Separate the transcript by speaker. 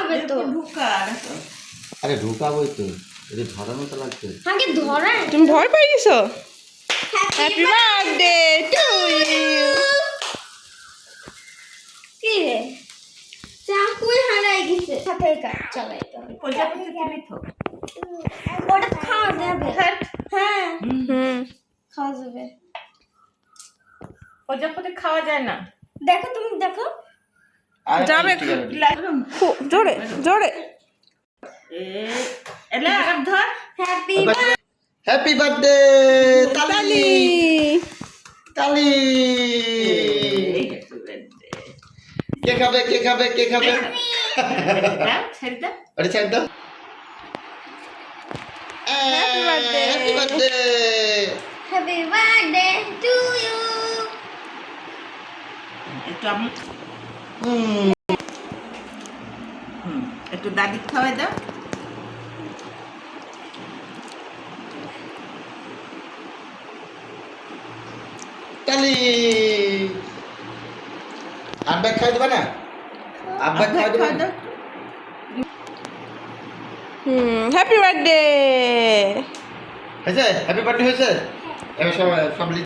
Speaker 1: হবে তো।
Speaker 2: আরে ঢুকাবোই তো, এটা ধরার মতো লাগছে।
Speaker 1: আগে ধরা।
Speaker 3: তুমি ভয় পেয়ে গেছো? Happy birthday to you.
Speaker 1: কি রে চাকুই হারাই গেছে সাথে কাজ চালাইতে হবে। ওটা খাওয়া যাবে? হ্যাঁ খাওয়া যাবে।
Speaker 4: প্রজাপতি খাওয়া যায় না।
Speaker 1: দেখো তুমি দেখো।
Speaker 3: যাবে জোরে জোরে।
Speaker 4: এলে আর ধর।
Speaker 1: হ্যাপি
Speaker 2: হ্যাপি বার্থডে তালি তালি। কে খাবে কে খাবে কে খাবে?
Speaker 4: ছেড়ে দাও।
Speaker 2: আরে ছাড় দাও।
Speaker 3: Happy birthday
Speaker 2: happy birthday.
Speaker 1: Happy birthday to you.
Speaker 4: একটু আমি একটু দাদি খাওয়াই দাও।
Speaker 2: তালি। আব্বা খাই দেবা না? আব্বা খাই দেবা না?
Speaker 3: Happy birthday.
Speaker 2: হয়েছে? হ্যাপি বার্থডে হয়েছে? এবার সবাই